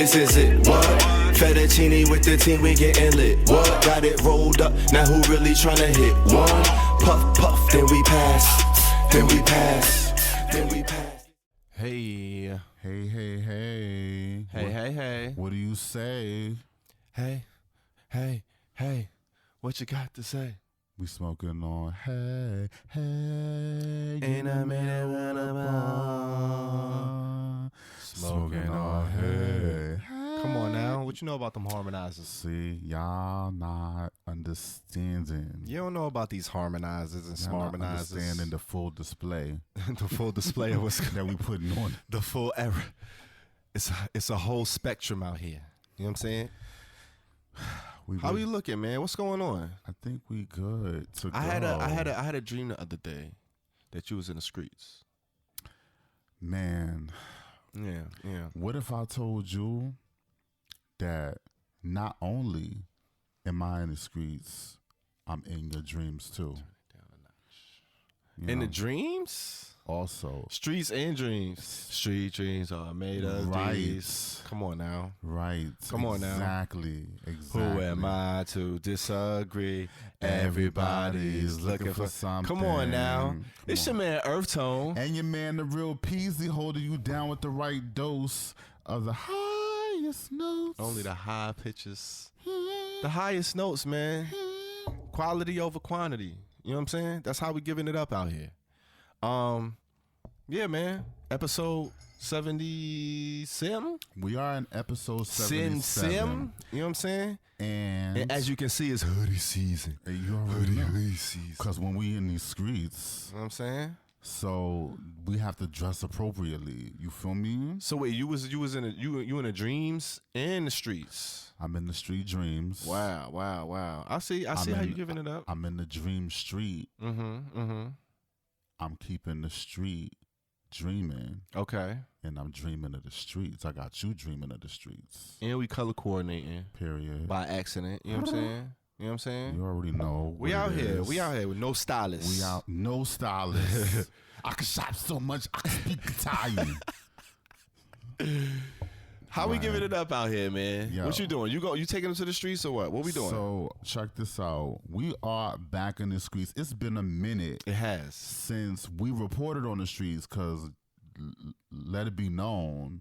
This is it, what? Fettuccine with the team, we getting lit. What? Got it rolled up, now who really tryna hit? One, puff, puff, then we pass. Then we pass. Then we pass. Hey. Hey, hey, hey. Hey. What do you say? Hey. What you got to say? We smoking on hey. In a minute, run about. Smoking on hey. Come on now. What you know about them harmonizers? See, y'all not understanding. You don't know about these harmonizers and Y'all not smarmonizers. understanding the full display The full display of what's that we putting on. the full era. It's a whole spectrum out here. You know what I'm saying? How you looking, man? What's going on? I think we good to go. I had a dream the other day that you was in the streets. Man. Yeah. What if I told you that not only am I in the streets, I'm in your dreams too? In the dreams? Also. Streets and dreams. Street dreams are made of these. Come on now. Right. Come on now. Exactly. Who am I to disagree? Everybody's looking for something. Come on now. It's your man EarthTone. And your man, the real Peasy, holding you down with the right dose of the highest notes. Only the high pitches. The highest notes, man. Quality over quantity. You know what I'm saying? That's how we giving it up out here. Yeah, man. Episode 77. We are in episode 77. Sim. You know what I'm saying? And as you can see, it's hoodie season. You already know. Hoodie season. Because when we in these streets, You know what I'm saying? so we have to dress appropriately. You feel me? So wait, you was in the dreams and the streets. I'm in the street dreams. Wow. I see how you giving it up. I'm in the dream street. Mm-hmm. I'm keeping the street dreaming. Okay. And I'm dreaming of the streets. I got you dreaming of the streets. And we color coordinating. Period. By accident. You know what I'm saying? You know what I'm saying? You already know. We out here. We out here with no stylists. We out. No stylists. I can shop so much. I can speak Italian. How we giving it up out here, man? Yo. What you doing? You taking them to the streets or what? What we doing? So check this out. We are back in the streets. It's been a minute. It has. Since we reported on the streets, because let it be known,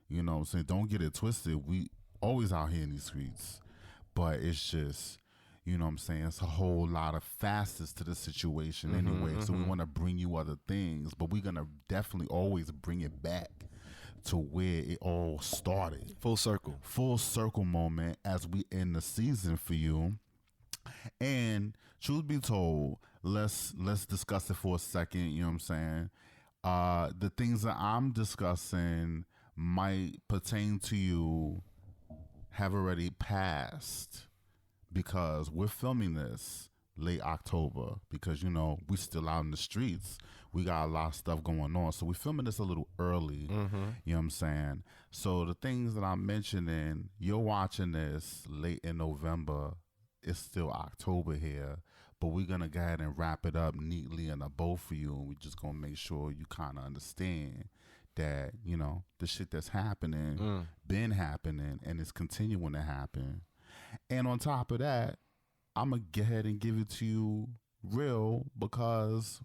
you know what I'm saying, don't get it twisted. We always out here in these streets. But it's just, you know what I'm saying, it's a whole lot of facets to the situation anyway. So we want to bring you other things, but we're going to definitely always bring it back to where it all started. Full circle moment as we end the season for you. And truth be told, let's discuss it for a second. You know what I'm saying? The things that I'm discussing might pertain to you, have already passed, because we're filming this late October, because, you know, we still out in the streets. We got a lot of stuff going on. So we're filming this a little early. You know what I'm saying? So the things that I'm mentioning, you're watching this late in November. It's still October here. But we're going to go ahead and wrap it up neatly in a bow for you. And we're just going to make sure you kind of understand that, you know, the shit that's happening, been happening, and it's continuing to happen. And on top of that, I'm going to go ahead and give it to you real, because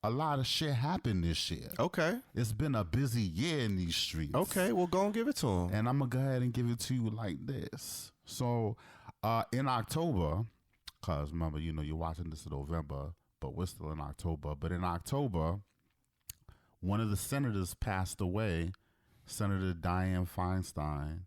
a lot of shit happened this year. Okay. It's been a busy year in these streets. Okay, well, go and give it to him. And I'm going to go ahead and give it to you like this. So, in October, because remember, you know, you're watching this in November, but we're still in October. But in October, one of the senators passed away, Senator Dianne Feinstein,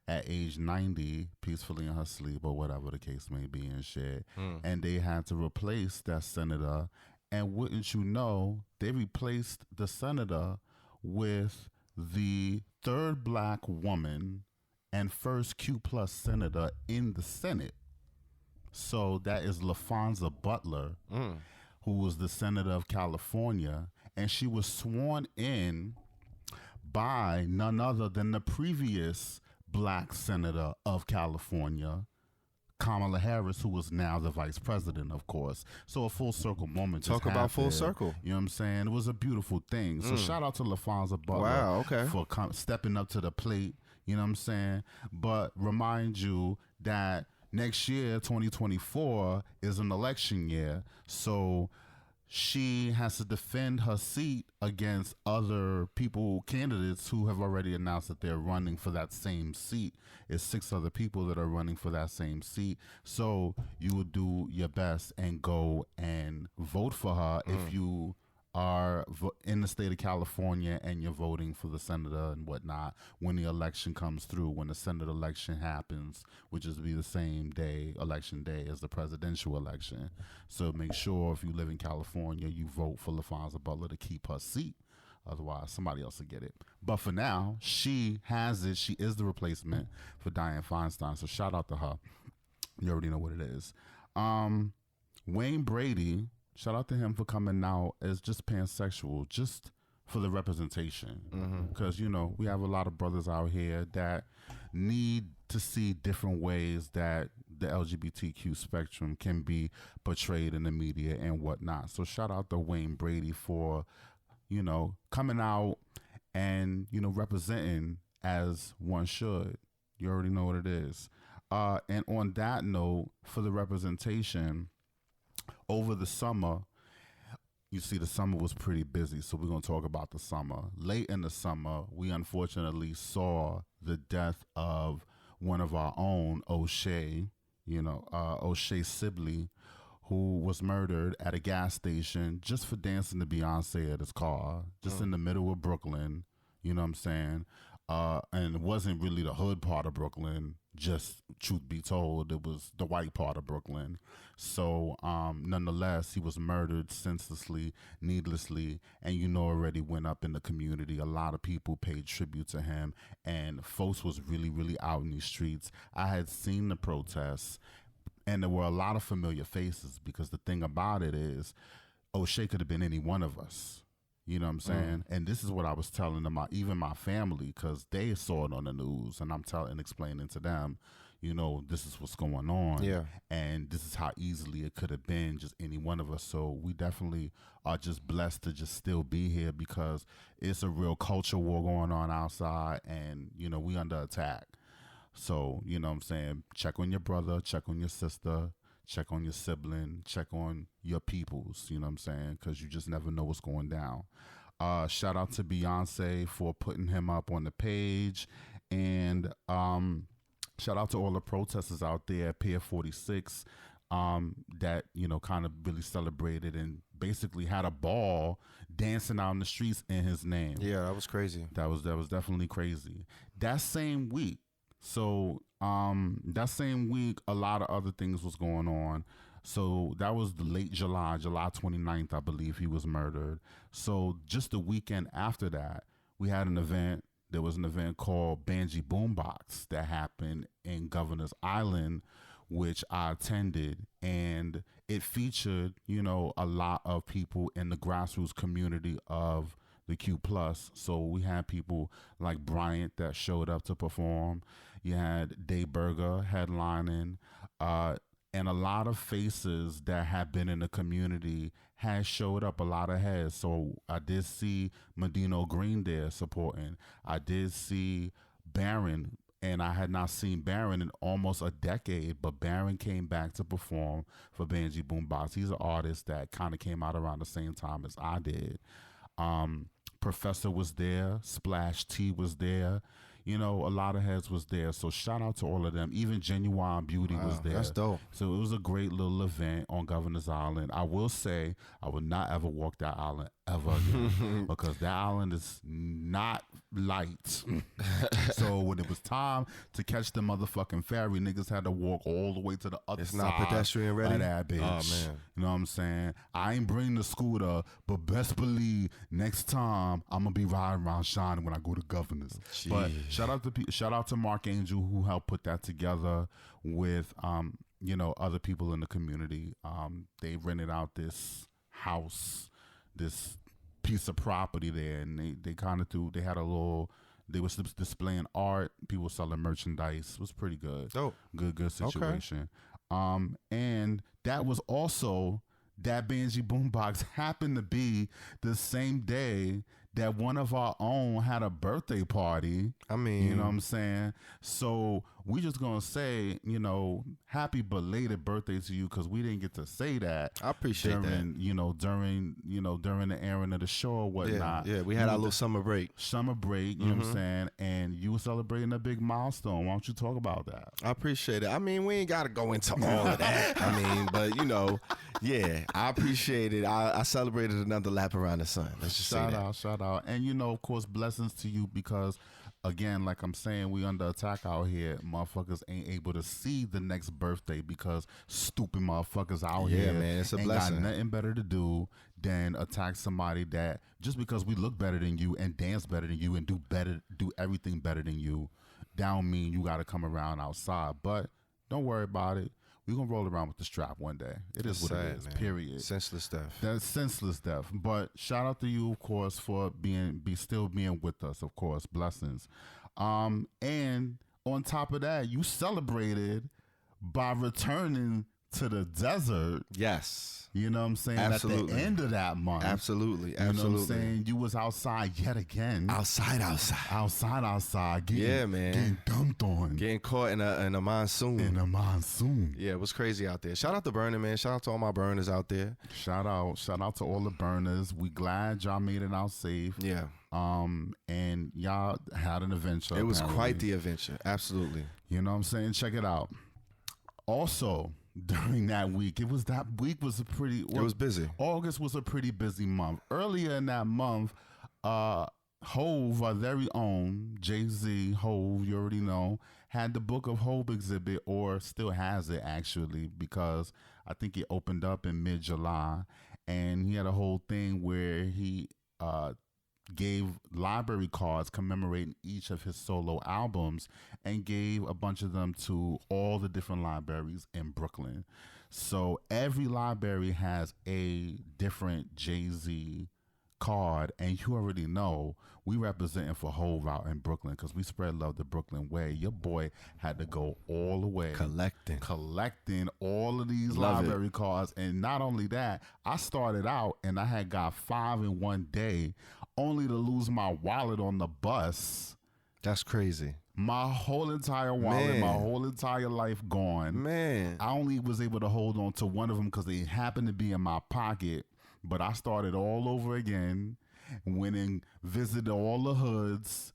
at age 90, peacefully in her sleep, or whatever the case may be and shit. And they had to replace that senator. And wouldn't you know, they replaced the senator with the third black woman and first Q+ senator in the Senate. So that is LaFonza Butler, who was the senator of California. And she was sworn in by none other than the previous black senator of California, Kamala Harris, who is now the vice president, of course. So a full circle moment. Talk about full circle. You know what I'm saying? It was a beautiful thing. So shout out to LaFonza Butler Wow, okay. for stepping up to the plate. You know what I'm saying? But remind you that next year, 2024, is an election year. So she has to defend her seat against other candidates who have already announced that they're running for that same seat. It's 6 other people that are running for that same seat. So you would do your best and go and vote for her if you are in the state of California and you're voting for the senator and whatnot when the election comes through, when the Senate election happens, which is be the same day, election day, as the presidential election. So make sure if you live in California, you vote for LaFonza Butler to keep her seat. Otherwise, somebody else will get it. But for now, she has it. She is the replacement for Dianne Feinstein. So shout out to her. You already know what it is. Wayne Brady, shout out to him for coming out as just pansexual, just for the representation. Because, you know, we have a lot of brothers out here that need to see different ways that the LGBTQ spectrum can be portrayed in the media and whatnot. So shout out to Wayne Brady for, you know, coming out and, you know, representing as one should. You already know what it is. And on that note, for the representation, over the summer, you see the summer was pretty busy, so we're going to talk about the summer. Late in the summer, we unfortunately saw the death of one of our own, O'Shea, O'Shea Sibley, who was murdered at a gas station just for dancing to Beyonce at his car, just in the middle of Brooklyn, you know what I'm saying? And it wasn't really the hood part of Brooklyn, just truth be told, it was the white part of Brooklyn. So nonetheless, he was murdered senselessly, needlessly, and you know already went up in the community. A lot of people paid tribute to him, and folks was really, really out in these streets. I had seen the protests, and there were a lot of familiar faces, because the thing about it is, O'Shea could have been any one of us. You know what I'm saying? And this is what I was telling them, even my family, because they saw it on the news, and I'm explaining to them, you know, this is what's going on. Yeah. And this is how easily it could have been just any one of us. So we definitely are just blessed to just still be here, because it's a real culture war going on outside, and, you know, we under attack. So, you know what I'm saying? Check on your brother, check on your sister, check on your sibling, check on your peoples, you know what I'm saying? Because you just never know what's going down. Shout out to Beyonce for putting him up on the page. And shout out to all the protesters out there at Pier 46 that, you know, kind of really celebrated and basically had a ball dancing out in the streets in his name. Yeah, that was crazy. That was definitely crazy. That same week, that same week, a lot of other things was going on. So that was the late July 29th, I believe he was murdered. So just the weekend after that, we had an event. There was an event called Banji Boombox that happened in Governor's Island, which I attended, and it featured, you know, a lot of people in the grassroots community of the Q+. So we had people like Bryant that showed up to perform. You had Day Burger headlining, and a lot of faces that have been in the community has showed up, a lot of heads. So I did see Medino Green there supporting. I did see Baron, and I had not seen Baron in almost a decade, but Baron came back to perform for Banji Boombox. He's an artist that kind of came out around the same time as I did. Professor was there, Splash T was there, you know, a lot of heads was there. So shout out to all of them. Even Genuine Beauty was there. That's dope. So it was a great little event on Governor's Island. I will say I would not ever walk that island ever again because that island is not light. So when it was time to catch the motherfucking ferry, niggas had to walk all the way to the other side. It's not pedestrian ready? Of that bitch. Oh, man. You know what I'm saying? I ain't bring the scooter, but best believe next time I'm gonna be riding around shining when I go to Governor's. Jeez. But shout out to Mark Angel who helped put that together with you know, other people in the community. They rented out this house, this piece of property there, and they kind of they had a little. They was displaying art. People selling merchandise. It was pretty good. Oh, good situation. Okay. And that was also that Banji Boombox happened to be the same day that one of our own had a birthday party. I mean, you know what I'm saying? So we just gonna say, happy belated birthday to you, because we didn't get to say that. I appreciate during, that. During the airing of the show or whatnot. Yeah, we had our little summer break. You know what I'm saying? And you were celebrating a big milestone. Why don't you talk about that? I appreciate it. I mean, we ain't got to go into all of that. I mean, but I appreciate it. I celebrated another lap around the sun. Let's just say that. Shout out. And, of course, blessings to you, because, again, like I'm saying, we under attack out here. Motherfuckers ain't able to see the next birthday because stupid motherfuckers out here man, it's a ain't blessing. got nothing better to do than attack somebody that just because we look better than you and dance better than you and do everything better than you, don't mean you got to come around outside. But don't worry about it. We're going to roll around with the strap one day. It is what it is, man. Period. Senseless stuff. That's senseless stuff. But shout out to you, of course, for still being with us, of course. Blessings. And on top of that, you celebrated by returning to the desert. Yes. You know what I'm saying? Absolutely. At the end of that month. Absolutely. You know what I'm saying? You was outside yet again. Outside. Getting dumped on. Getting caught in a monsoon. Yeah, it was crazy out there. Shout out to burning, man. Shout out to all my burners out there. Shout out to all the burners. We glad y'all made it out safe. Yeah. And y'all had an adventure. It was quite the adventure. Absolutely. You know what I'm saying? Check it out. Also, during that week, it was busy. August was a pretty busy month. Earlier in that month, Hove, our very own Jay-Z, Hove, you already know, had the Book of Hove exhibit, or still has it actually, because I think it opened up in mid-July, and he had a whole thing where he gave library cards commemorating each of his solo albums and gave a bunch of them to all the different libraries in Brooklyn. So every library has a different Jay-Z card, and you already know we representing for Hove out in Brooklyn, because we spread love the Brooklyn way. Your boy had to go all the way collecting all of these library cards. And not only that, I started out and I had got 5 in one day, only to lose my wallet on the bus. That's crazy. My whole entire wallet, Man. my whole entire life gone. Man. I only was able to hold on to one of them because they happened to be in my pocket. But I started all over again, went and visited all the hoods,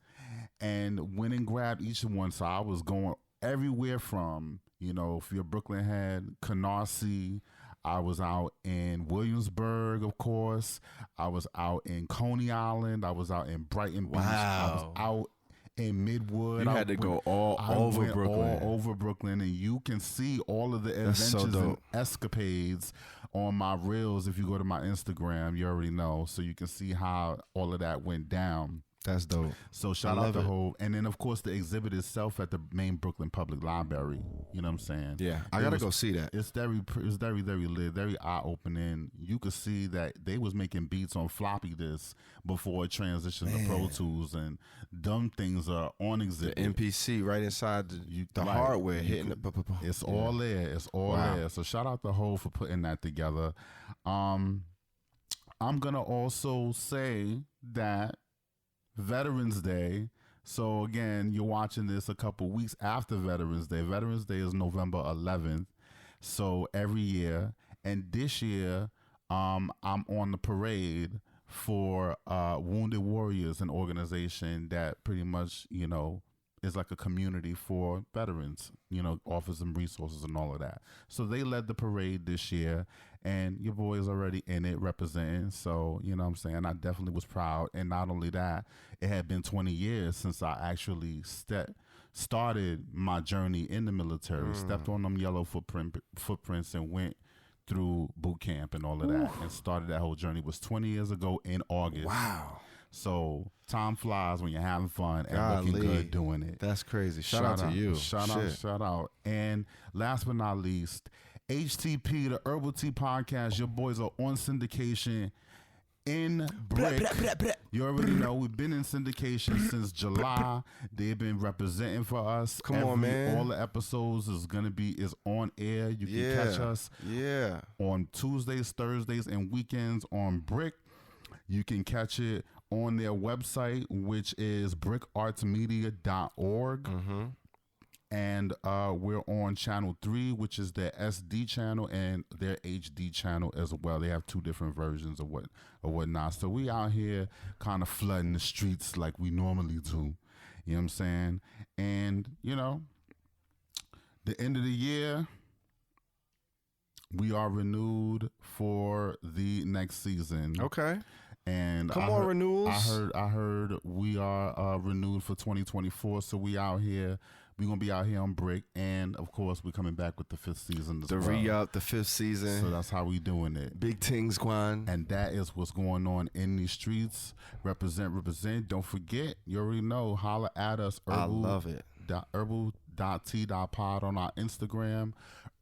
and went and grabbed each one. So I was going everywhere from, if you're Brooklyn head, Canarsie. I was out in Williamsburg, of course. I was out in Coney Island. I was out in Brighton Beach. I was out in Midwood. You had to go all over Brooklyn. And you can see all of the adventures and escapades on my reels. If you go to my Instagram, you already know. So you can see how all of that went down. That's dope. So shout out to Hove. And then, of course, the exhibit itself at the main Brooklyn Public Library. You know what I'm saying? Yeah, I got to go see that. It's very lit, very eye-opening. You could see that they was making beats on floppy disks before it transitioned to Pro Tools, and dumb things are on exhibit. The MPC right inside the hardware hitting the... It's all there. It's all there. So shout out to Hove for putting that together. I'm going to also say that Veterans Day. So again, you're watching this a couple weeks after Veterans Day. Veterans Day is November 11th. So every year, and this year, I'm on the parade for Wounded Warriors, an organization that pretty much, is like a community for veterans, offers them resources and all of that. So they led the parade this year, and your boy is already in it representing. So, you know what I'm saying? I definitely was proud. And not only that, it had been 20 years since I actually started my journey in the military, stepped on them yellow footprints and went through boot camp and all of that, and started that whole journey. It was 20 years ago in August. Wow. So time flies when you're having fun and looking good doing it. That's crazy. Shout out to you. Shout out. And last but not least, HTP, the Herbal Tea Podcast. Your boys are on syndication in Brick. You already know we've been in syndication since July. They've been representing for us. Come on, man. All the episodes is on air. You can catch us on Tuesdays, Thursdays, and weekends on Brick. You can catch it on their website, which is brickartsmedia.org. And we're on channel 3, which is their SD channel, and their HD channel as well. They have 2 different versions of whatnot. So we out here kind of flooding the streets like we normally do. You know what I'm saying? And, you know, the end of the year, we are renewed for the next season. Okay. And renewals. I heard we are renewed for 2024. So we out here. We're going to be out here on Brick. And, of course, we're coming back with the 5th season as well. The re-up, the 5th season. So that's how we doing it. Big things, Guan. And that is what's going on in these streets. Represent. Don't forget, you already know, holla at us. I love it. Herbal.tea.pod on our Instagram,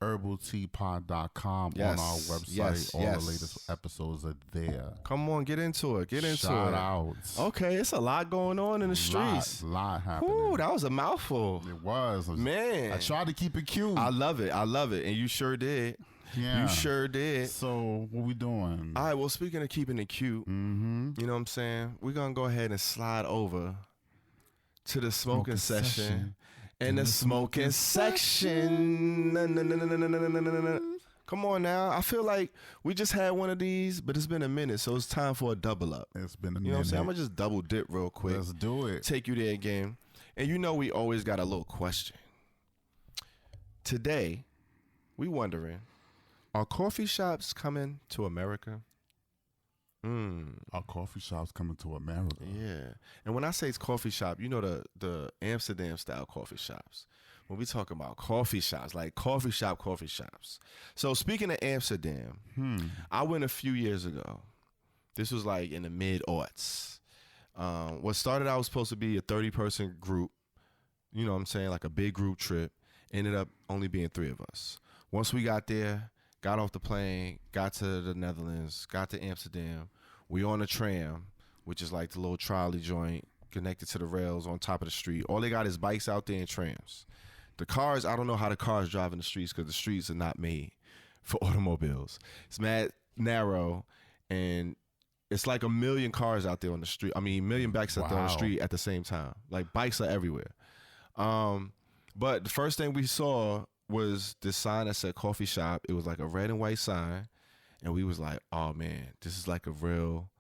herbalteapod.com on our website. All the latest episodes are there. Come on, get into it. Shout outs. Okay, it's a lot going on in the streets. Lot happening. Ooh, that was a mouthful. It was. Man. I tried to keep it cute. I love it. And you sure did. Yeah. You sure did. So, what we doing? All right, well, speaking of keeping it cute, you know what I'm saying? We're going to go ahead and slide over to the smoking session. In the smoking section. Come on now. I feel like we just had one of these, but it's been a minute, so it's time for a double up. It's been a minute. You know what I'm saying? I'm going to just double dip real quick. Let's do it. Take you there again. And you know we always got a little question. Today, we wondering, are coffee shops coming to America? Are coffee shops coming to America? Yeah. And when I say it's coffee shop, you know the Amsterdam style coffee shops. When we talk about coffee shops, like coffee shops. So speaking of Amsterdam, I went a few years ago. This was like in the mid-aughts. What started out was supposed to be a 30-person group. You know what I'm saying? Like a big group trip. Ended up only being 3 of us. Once we got there, got off the plane, got to the Netherlands, got to Amsterdam. We on a tram, which is like the little trolley joint connected to the rails on top of the street. All they got is bikes out there and trams. The cars, I don't know how the cars drive in the streets because the streets are not made for automobiles. It's mad narrow, and it's like 1 million cars out there on the street. I mean, 1 million bikes out there on the street at the same time. Like, bikes are everywhere. But the first thing we saw was this sign that said coffee shop. It was like a red and white sign. And we was like, oh, man, this is like a real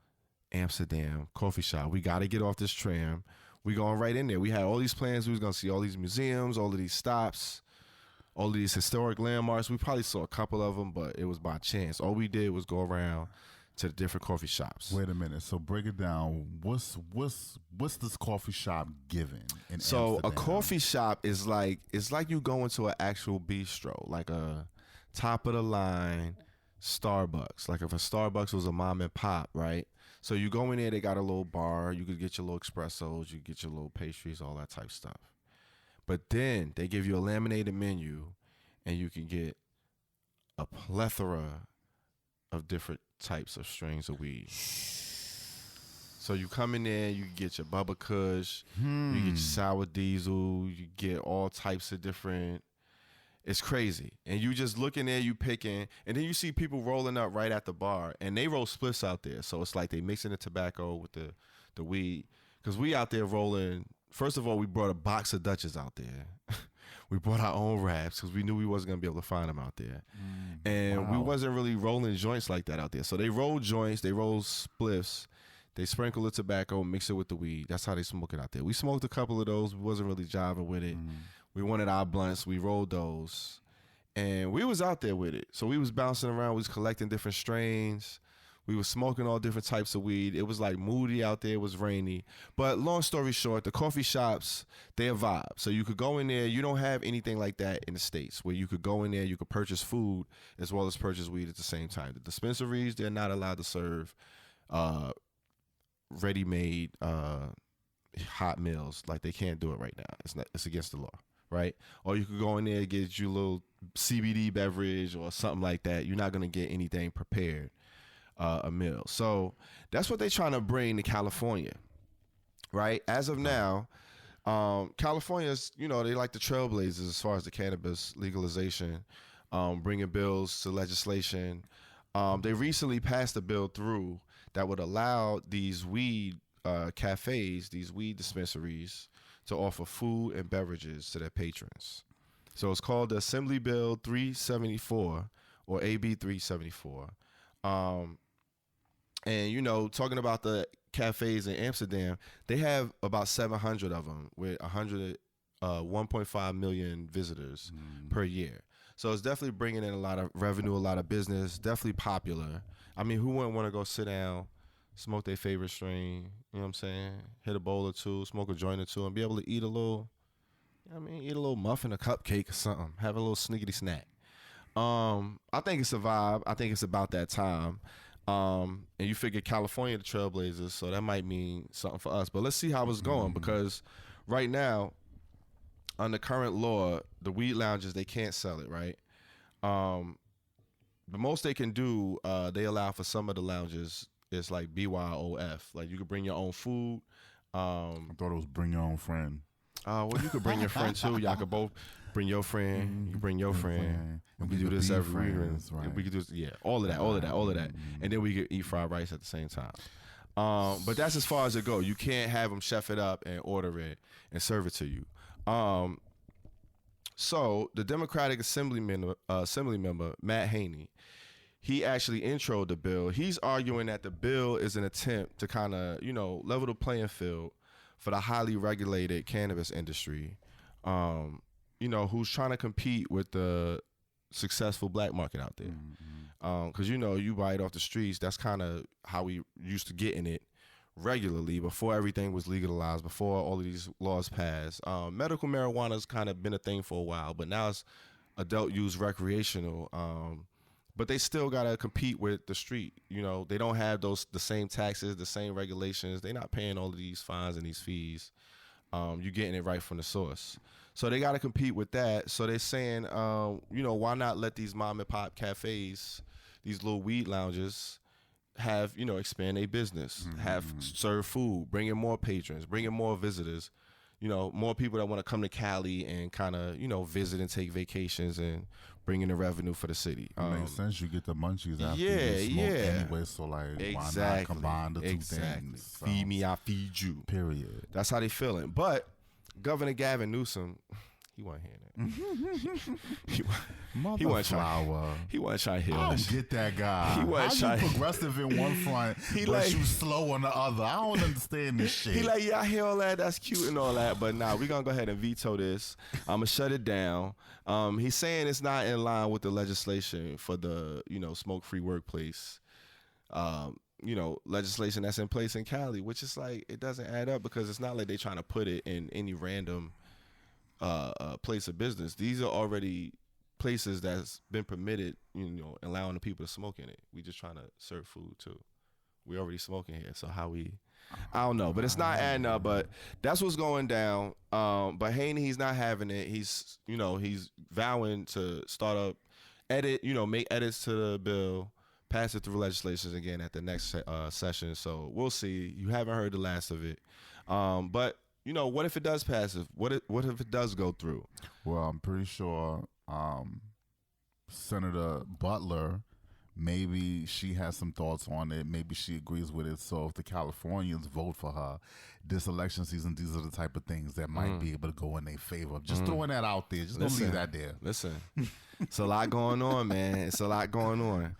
Amsterdam coffee shop. We got to get off this tram. We going right in there. We had all these plans. We was going to see all these museums, all of these stops, all of these historic landmarks. We probably saw a couple of them, but it was by chance. All we did was go around to the different coffee shops. Wait a minute. So break it down. What's this coffee shop giving in So Amsterdam? a coffee shop is like, it's like you go into an actual bistro, like a top of the line Starbucks. Like if a Starbucks was a mom and pop, right? So you go in there, they got a little bar. You could get your little espressos, you get your little pastries, all that type stuff. But then they give you a laminated menu, and you can get a plethora of different types of strains of weed. So you come in there, you get your Bubba Kush, you get your Sour Diesel, you get all types of different. It's crazy. And you just look in there, you picking, and then you see people rolling up right at the bar, and they roll spliffs out there. So it's like they mixing the tobacco with the weed. Because we out there rolling, first of all, we brought a box of Dutches out there. We brought our own wraps because we knew we wasn't going to be able to find them out there. And we wasn't really rolling joints like that out there. So they roll joints, they roll spliffs, they sprinkle the tobacco, mix it with the weed. That's how they smoke it out there. We smoked a couple of those. We wasn't really jiving with it. We wanted our blunts. We rolled those. And we was out there with it. So we was bouncing around. We was collecting different strains. We was smoking all different types of weed. It was like moody out there. It was rainy. But long story short, the coffee shops, they're a vibe. So you could go in there. You don't have anything like that in the States where you could go in there, you could purchase food as well as purchase weed at the same time. The dispensaries, they're not allowed to serve ready-made hot meals. Like they can't do it right now. It's against the law. Right? Or you could go in there and get you a little CBD beverage or something like that. You're not going to get anything prepared, a meal. So that's what they're trying to bring to California, right? As of now, California's, you know, they like the trailblazers as far as the cannabis legalization, bringing bills to legislation. They recently passed a bill through that would allow these weed cafes, these weed dispensaries, to offer food and beverages to their patrons. So it's called the Assembly Bill 374 or AB 374. And, you know, talking about the cafes in Amsterdam, they have about 700 of them with 1.5 million visitors per year. So it's definitely bringing in a lot of revenue, a lot of business, definitely popular. I mean, who wouldn't want to go sit down, smoke their favorite strain, you know what I'm saying? Hit a bowl or two, smoke a joint or two, and be able to eat a little, eat a little muffin, a cupcake or something, have a little snickety snack. I think it's a vibe. I think it's about that time. And you figure California, the trailblazers, so that might mean something for us. But let's see how it's going, because right now, under current law, the weed lounges, they can't sell it, right? The most they can do, they allow for some of the lounges, it's like BYOF. Like, you could bring your own food. I thought it was bring your own friend. Well, you could bring your friend too. Y'all could both bring your friend. You can bring your friend. And we do this every week. Right. We could do, all of that. And then we could eat fried rice at the same time. But that's as far as it goes. You can't have them chef it up and order it and serve it to you. So the Democratic Assembly member Matt Haney, he actually introed the bill. He's arguing that the bill is an attempt to kind of, level the playing field for the highly regulated cannabis industry, who's trying to compete with the successful black market out there. Because, you buy it off the streets. That's kind of how we used to getting it regularly before everything was legalized, before all of these laws passed. Medical marijuana's kind of been a thing for a while, but now it's adult use recreational. But they still got to compete with the street. They don't have the same taxes, the same regulations. They're not paying all of these fines and these fees. You're getting it right from the source. So they got to compete with that. So they're saying, why not let these mom and pop cafes, these little weed lounges, have, expand their business, have serve food, bring in more patrons, bring in more visitors, more people that want to come to Cali and kind of, visit and take vacations and bring in the revenue for the city. Makes sense. You get the munchies after you smoke anyway, so why not combine the two things? So, feed me, I feed you. Period. That's how they feeling. But Governor Gavin Newsom, he wasn't hearing that. He wasn't trying to hear I that. don't get that guy. He wasn't How you progressive in one front, but you slow on the other? I don't understand this shit. He like, yeah, I hear all that. That's cute and all that. But nah, we're going to go ahead and veto this. I'm going to shut it down. He's saying it's not in line with the legislation for the, smoke-free workplace. Legislation that's in place in Cali, which is like, it doesn't add up, because it's not like they're trying to put it in any random place of business. These are already places that's been permitted, allowing the people to smoke in it. We just trying to serve food too. We already smoking here, so how we, I don't know, but it's not adding up. But that's what's going down. But Haney, he's not having it. He's, he's vowing to make edits to the bill, pass it through legislation again at the next session. So we'll see. You haven't heard the last of it. But what if it does pass? What if it does go through? Well, I'm pretty sure Senator Butler, maybe she has some thoughts on it. Maybe she agrees with it. So if the Californians vote for her this election season, these are the type of things that might be able to go in their favor. Just throwing that out there. Just don't leave that there. Listen, it's a lot going on, man. It's a lot going on.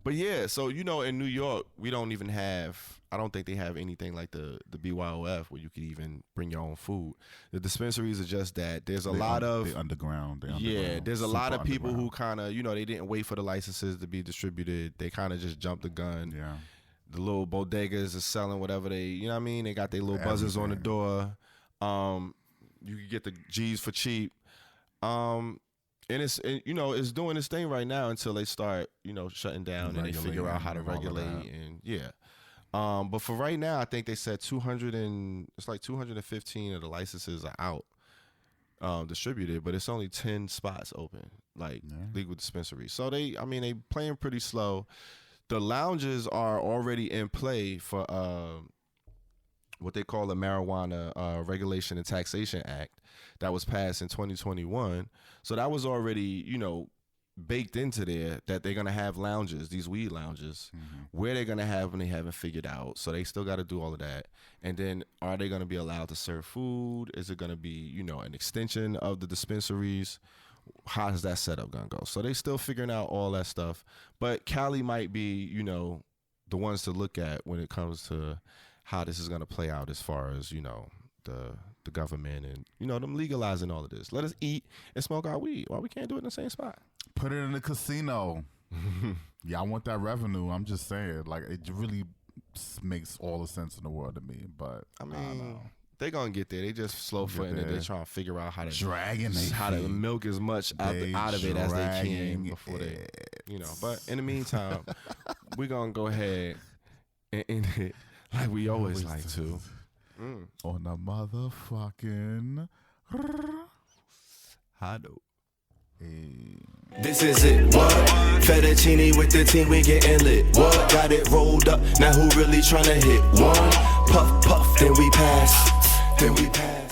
But yeah, so in New York, we don't even have, I don't think they have anything like the BYOF where you could even bring your own food. The dispensaries are just that. There's a lot of underground. There's a lot of people who kind of, they didn't wait for the licenses to be distributed. They kind of just jumped the gun. Yeah. The little bodegas are selling whatever they, they got their little buzzers on the door. You can get the G's for cheap. And it's doing this thing right now until they start, shutting down and they figure out how to regulate but for right now, I think they said 215 of the licenses are out, distributed, but it's only 10 spots open, legal dispensaries. So they playing pretty slow. The lounges are already in play for what they call the Marijuana Regulation and Taxation Act that was passed in 2021. So that was already, baked into there that they're gonna have lounges, these weed lounges, where they're gonna have when they haven't figured out. So they still got to do all of that. And then are they gonna be allowed to serve food? Is it gonna be an extension of the dispensaries? How is that setup gonna go? So they still figuring out all that stuff. But Cali might be the ones to look at when it comes to how this is gonna play out as far as the government and them legalizing all of this. Let us eat and smoke our weed. Why we can't do it in the same spot? Put it in the casino. Y'all want that revenue. I'm just saying, like, it really makes all the sense in the world to me. But I mean, they gonna get there. They just slow footing it. They're trying to figure out how to milk as much out of it as they can before they, But in the meantime, we're gonna go ahead and end it like we always like to. On a motherfucking high note. This is it, what? Fettuccine with the team, we getting lit. What? Got it rolled up, now who really tryna hit? One, puff, puff, then we pass.